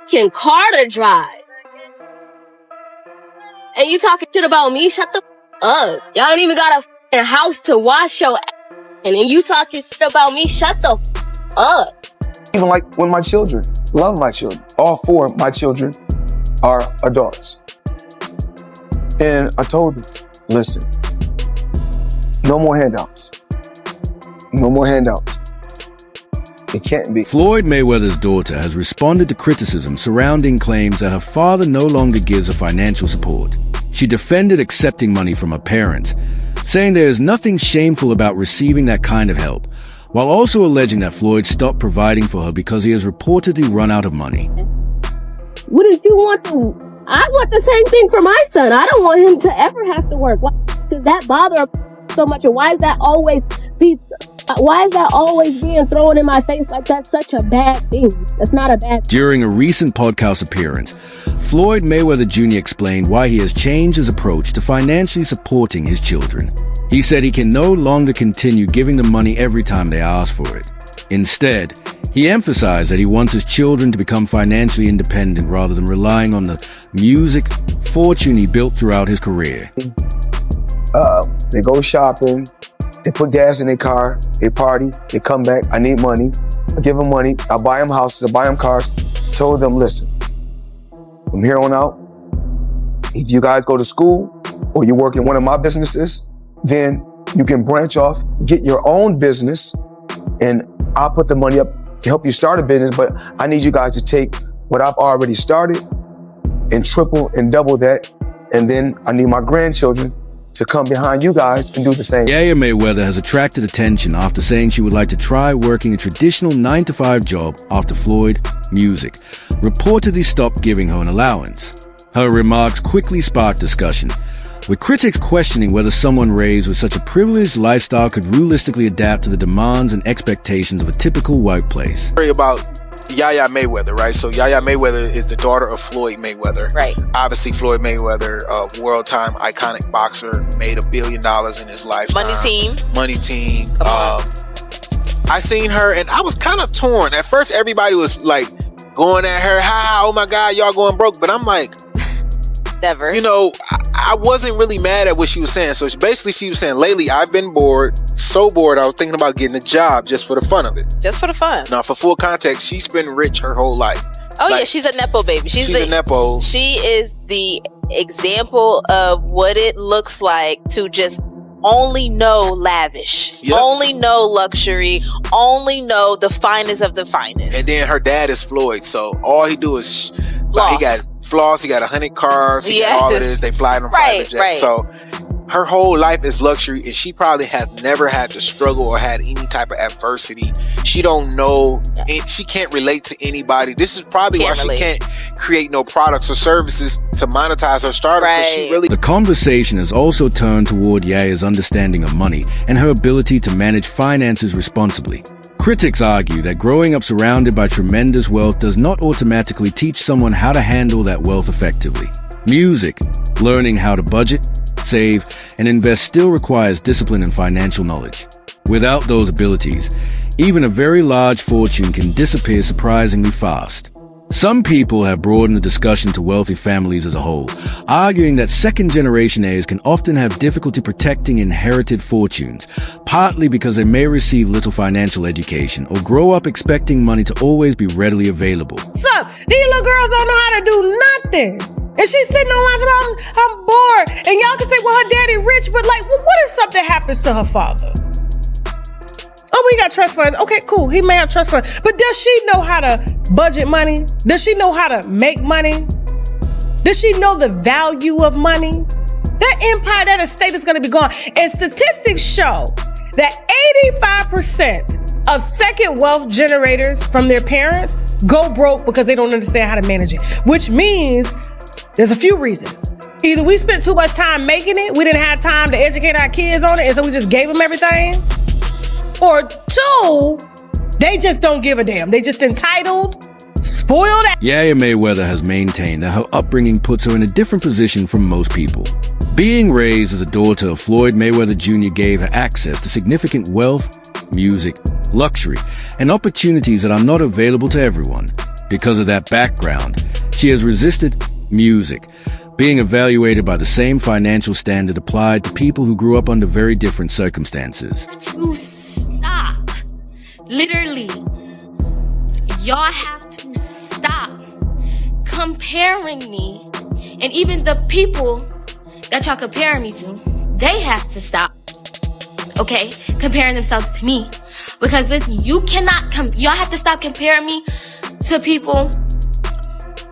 fucking car to drive. And you talking shit about me? Shut the up. Y'all don't even got a fucking house to wash your ass. And then you talking shit about me? Shut the up. Even like when my children, love my children. All four of my children are adults. And I told them, listen, no more handouts. No more handouts. It can't be. Floyd Mayweather's daughter has responded to criticism surrounding claims that her father no longer gives her financial support. She defended accepting money from her parents, saying there is nothing shameful about receiving that kind of help, while also alleging that Floyd stopped providing for her because he has reportedly run out of money. What did you want to... I want the same thing for my son. I don't want him to ever have to work. Why does that bother him so much? And why is that always being thrown in my face like that's such a bad thing? That's not a bad thing. During a recent podcast appearance, Floyd Mayweather Jr. explained why he has changed his approach to financially supporting his children. He said he can no longer continue giving them money every time they ask for it. Instead, he emphasized that he wants his children to become financially independent rather than relying on the music fortune he built throughout his career. They go shopping, they put gas in their car, they party, they come back, I need money, I give them money, I buy them houses, I buy them cars. Told them, listen, from here on out, if you guys go to school or you work in one of my businesses, then you can branch off, get your own business, and I'll put the money up to help you start a business, but I need you guys to take what I've already started and triple and double that, and then I need my grandchildren to come behind you guys and do the same. Yaya Mayweather has attracted attention after saying she would like to try working a traditional 9-to-5 job after Floyd Music reportedly stopped giving her an allowance. Her remarks quickly sparked discussion, with critics questioning whether someone raised with such a privileged lifestyle could realistically adapt to the demands and expectations of a typical workplace. About Yaya Mayweather, right? So Yaya Mayweather is the daughter of Floyd Mayweather. Right. Obviously, Floyd Mayweather, a world-time iconic boxer, made $1 billion in his lifetime. Money Team. I seen her and I was kind of torn. At first, everybody was like going at her, oh my God, y'all going broke. But I'm like, never. You know, I wasn't really mad at what she was saying. So basically she was saying, lately I've been bored, so bored I was thinking about getting a job just for the fun of it. Just for the fun. Now, for full context, she's been rich her whole life. Oh yeah, she's a Nepo baby. She's a Nepo. She is the example of what it looks like to just only know lavish, only know luxury, only know the finest of the finest. And then her dad is Floyd, so all he do is he got floss, he got 100 cars, he got all of this. They fly in a private jet. So her whole life is luxury, and she probably has never had to struggle or had any type of adversity. She don't know, she can't relate to anybody. This is probably why she can't create no products or services to monetize her startup. The conversation has also turned toward Yaya's understanding of money and her ability to manage finances responsibly. Critics argue that growing up surrounded by tremendous wealth does not automatically teach someone how to handle that wealth effectively. Music, learning how to budget, save, and invest still requires discipline and financial knowledge. Without those abilities, even a very large fortune can disappear surprisingly fast. Some people have broadened the discussion to wealthy families as a whole, arguing that second-generation heirs can often have difficulty protecting inherited fortunes, partly because they may receive little financial education or grow up expecting money to always be readily available. What's up? These little girls don't know how to do nothing. And she's sitting online saying, I'm bored. And y'all can say, well, her daddy rich, but like, well, what if something happens to her father? Oh, we got trust funds. Okay, cool. He may have trust funds. But does she know how to budget money? Does she know how to make money? Does she know the value of money? That empire, that estate is going to be gone. And statistics show that 85% of second wealth generators from their parents go broke because they don't understand how to manage it, which means there's a few reasons. Either we spent too much time making it, we didn't have time to educate our kids on it, and so we just gave them everything. Or two, they just don't give a damn. They just entitled, spoiled. Yaya Mayweather has maintained that her upbringing puts her in a different position from most people. Being raised as a daughter of Floyd Mayweather Jr. gave her access to significant wealth, music, luxury, and opportunities that are not available to everyone. Because of that background, she has resisted music, being evaluated by the same financial standard applied to people who grew up under very different circumstances. To stop. Literally. Y'all have to stop comparing me. And even the people that y'all comparing me to, they have to stop. Okay? Comparing themselves to me. Because listen, you cannot y'all have to stop comparing me to people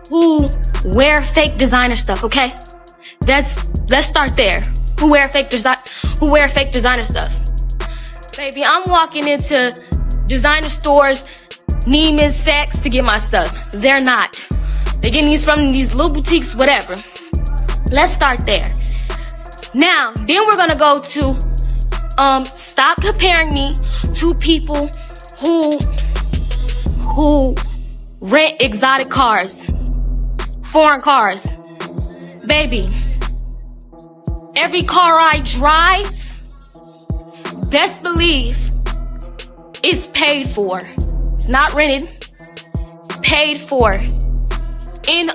who wear fake designer stuff, okay? Let's start there. Who wear fake designer stuff. Baby, I'm walking into designer stores, Neiman Saks to get my stuff. They're not. They're getting these from these little boutiques, whatever. Let's start there. Now, then we're gonna go to stop comparing me to people who rent exotic cars, foreign cars. Baby, every car I drive, best believe, is paid for. It's not rented, paid for. In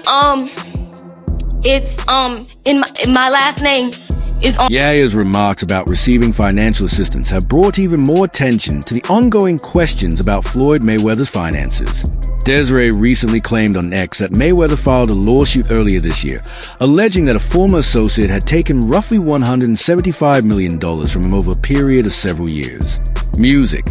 my last name is on. Yaya's remarks about receiving financial assistance have brought even more attention to the ongoing questions about Floyd Mayweather's finances. Desiree recently claimed on X that Mayweather filed a lawsuit earlier this year, alleging that a former associate had taken roughly $175 million from him over a period of several years. Music.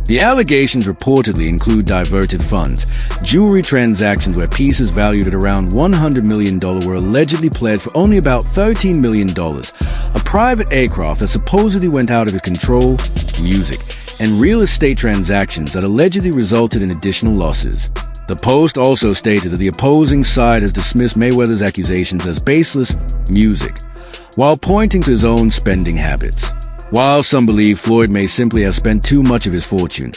The allegations reportedly include diverted funds, jewelry transactions where pieces valued at around $100 million were allegedly pledged for only about $13 million, a private aircraft that supposedly went out of his control, music, and real estate transactions that allegedly resulted in additional losses. The Post also stated that the opposing side has dismissed Mayweather's accusations as baseless music, while pointing to his own spending habits. While some believe Floyd may simply have spent too much of his fortune,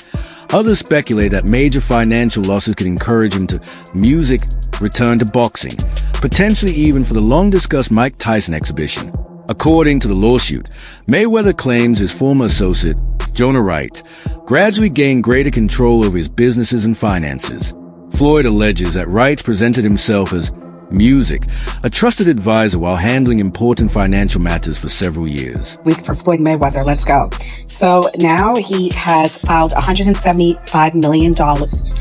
others speculate that major financial losses could encourage him to music return to boxing, potentially even for the long-discussed Mike Tyson exhibition. According to the lawsuit, Mayweather claims his former associate, Jonah Wright, gradually gained greater control over his businesses and finances. Floyd alleges that Wright presented himself as music, a trusted advisor while handling important financial matters for several years. Week for Floyd Mayweather, let's go. So now he has filed a $175 million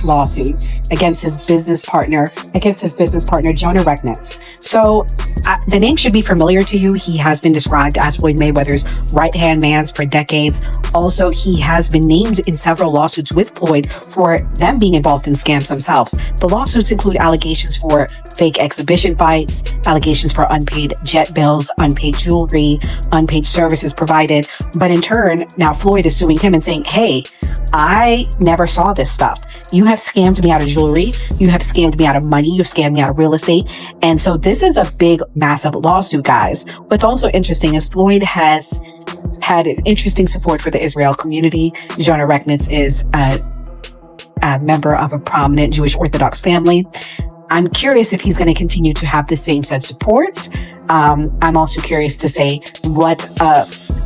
lawsuit against his business partner, Jonah Regnitz. So the name should be familiar to you. He has been described as Floyd Mayweather's right-hand man for decades. Also, he has been named in several lawsuits with Floyd for them being involved in scams themselves. The lawsuits include allegations for fake exhibition fights, allegations for unpaid jet bills, unpaid jewelry, unpaid services provided. But in turn, now Floyd is suing him and saying, hey, I never saw this stuff. You have scammed me out of jewelry. You have scammed me out of money. You've scammed me out of real estate. And so this is a big, massive lawsuit, guys. What's also interesting is Floyd has had an interesting support for the Israel community. Jonah Regnitz is a member of a prominent Jewish Orthodox family. I'm curious if he's going to continue to have the same set of support. I'm also curious to say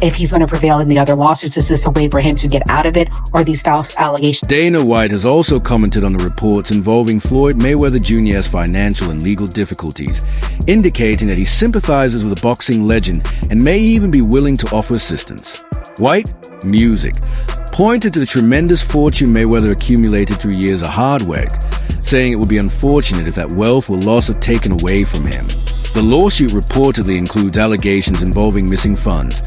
if he's going to prevail in the other lawsuits. Is this a way for him to get out of it, or these false allegations? Dana White has also commented on the reports involving Floyd Mayweather Jr.'s financial and legal difficulties, indicating that he sympathizes with the boxing legend and may even be willing to offer assistance. White, music, pointed to the tremendous fortune Mayweather accumulated through years of hard work, saying it would be unfortunate if that wealth or loss are taken away from him. The lawsuit reportedly includes allegations involving missing funds,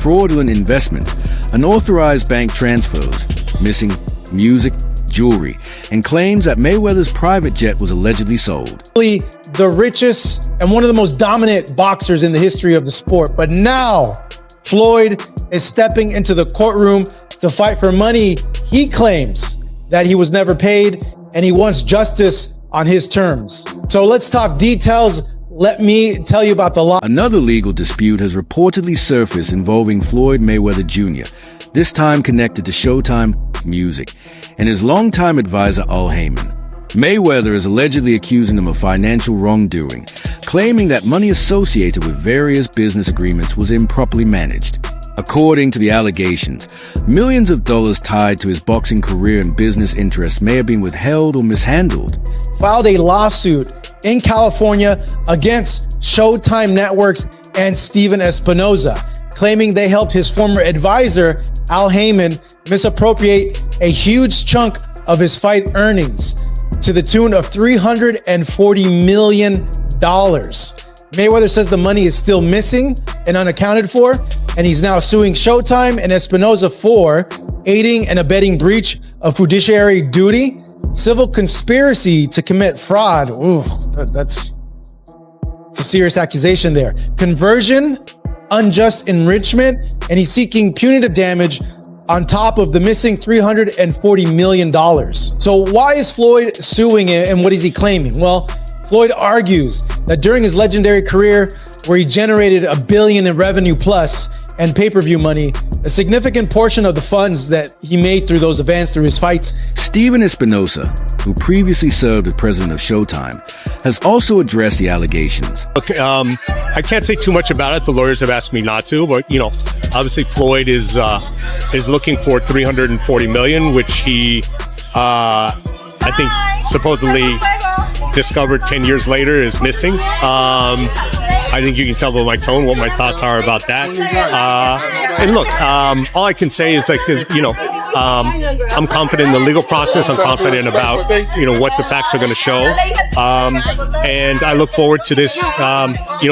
fraudulent investments, unauthorized bank transfers, missing music, jewelry, and claims that Mayweather's private jet was allegedly sold. The richest and one of the most dominant boxers in the history of the sport. But now Floyd is stepping into the courtroom to fight for money he claims that he was never paid, and he wants justice on his terms. So let's talk details. Let me tell you about the law. Another legal dispute has reportedly surfaced involving Floyd Mayweather Jr., this time connected to Showtime Music, and his longtime advisor Al Heyman. Mayweather is allegedly accusing them of financial wrongdoing, claiming that money associated with various business agreements was improperly managed. According to the allegations, millions of dollars tied to his boxing career and business interests may have been withheld or mishandled. Filed a lawsuit in California against Showtime Networks and Steven Espinoza, claiming they helped his former advisor, Al Heyman, misappropriate a huge chunk of his fight earnings to the tune of $340 million. Mayweather says the money is still missing and unaccounted for, and he's now suing Showtime and Espinoza for aiding and abetting breach of fiduciary duty, civil conspiracy to commit fraud. Ooh, that's a serious accusation there. Conversion, unjust enrichment, and he's seeking punitive damage on top of the missing $340 million. So why is Floyd suing him, and what is he claiming? Well, Floyd argues that during his legendary career, where he generated $1 billion in revenue plus and pay-per-view money, a significant portion of the funds that he made through those events, through his fights. Steven Espinoza, who previously served as president of Showtime, has also addressed the allegations. Look, I can't say too much about it. The lawyers have asked me not to, but obviously Floyd is looking for $340 million, which he, I think, supposedly discovered 10 years later is missing. I think you can tell by my tone what my thoughts are about that. And look, all I can say is I'm confident in the legal process. I'm confident about what the facts are going to show, and I look forward to this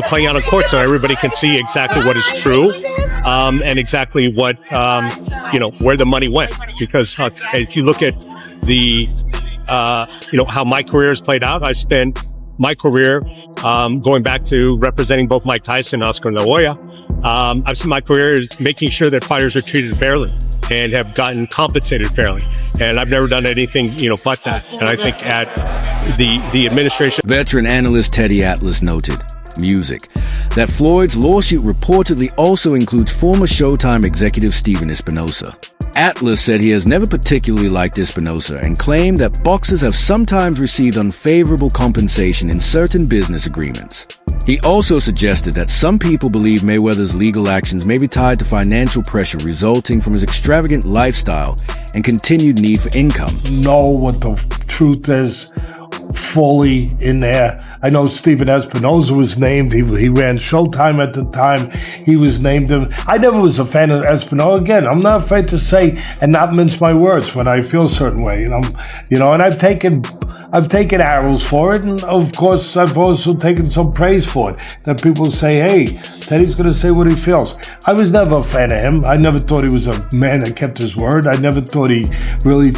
playing out in court so everybody can see exactly what is true, and exactly what where the money went. Because if you look at the how my career has played out, I spent my career going back to representing both Mike Tyson and Oscar De La Hoya. I've spent my career making sure that fighters are treated fairly and have gotten compensated fairly. And I've never done anything, but that. And I think at the administration... Veteran analyst Teddy Atlas noted, music, that Floyd's lawsuit reportedly also includes former Showtime executive Steven Espinoza. Atlas said he has never particularly liked Espinoza and claimed that boxers have sometimes received unfavorable compensation in certain business agreements. He also suggested that some people believe Mayweather's legal actions may be tied to financial pressure resulting from his extravagant lifestyle and continued need for income. Know what the truth is fully in there. I know Steven Espinoza was named. He ran Showtime at the time. He was named. I never was a fan of Espinoza. Again, I'm not afraid to say and not mince my words when I feel a certain way. And I've taken arrows for it, and of course I've also taken some praise for it. That people say, hey, Teddy's going to say what he feels. I was never a fan of him. I never thought he was a man that kept his word. I never thought he really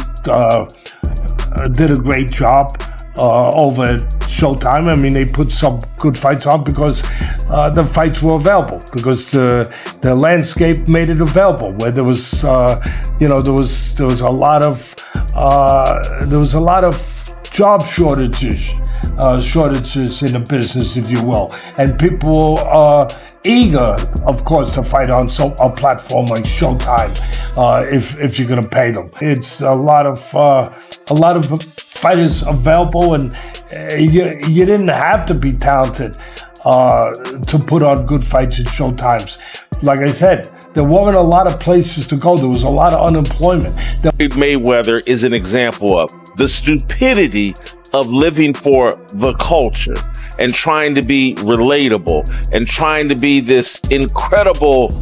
did a great job over at Showtime. I mean, they put some good fights on because the fights were available, because the landscape made it available. Where there was, there was a lot of job shortages in the business, if you will, and people are eager, of course, to fight on a platform like Showtime if you're going to pay them. It's a lot of fighters available, and you didn't have to be talented to put on good fights at Showtimes. Like I said, there weren't a lot of places to go. There was a lot of unemployment. Mayweather is an example of the stupidity of living for the culture and trying to be relatable and trying to be this incredible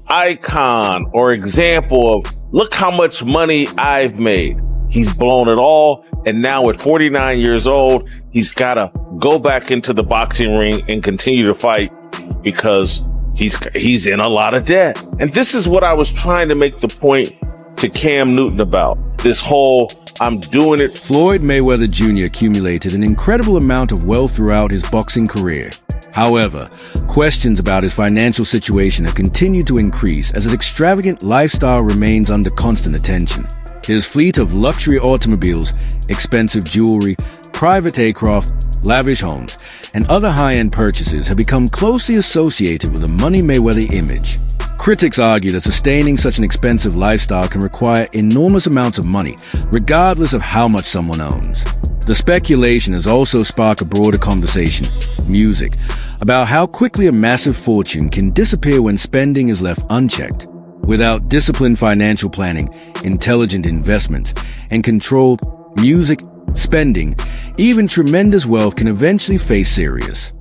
icon or example of, look how much money I've made. He's blown it all, and now at 49 years old, he's got to go back into the boxing ring and continue to fight because he's in a lot of debt. And this is what I was trying to make the point to Cam Newton about. This whole, I'm doing it. Floyd Mayweather Jr. accumulated an incredible amount of wealth throughout his boxing career. However, questions about his financial situation have continued to increase as his extravagant lifestyle remains under constant attention. His fleet of luxury automobiles, expensive jewelry, private aircraft, lavish homes, and other high-end purchases have become closely associated with the Money Mayweather image. Critics argue that sustaining such an expensive lifestyle can require enormous amounts of money, regardless of how much someone owns. The speculation has also sparked a broader conversation, music, about how quickly a massive fortune can disappear when spending is left unchecked. Without disciplined financial planning, intelligent investments, and controlled music spending, even tremendous wealth can eventually face serious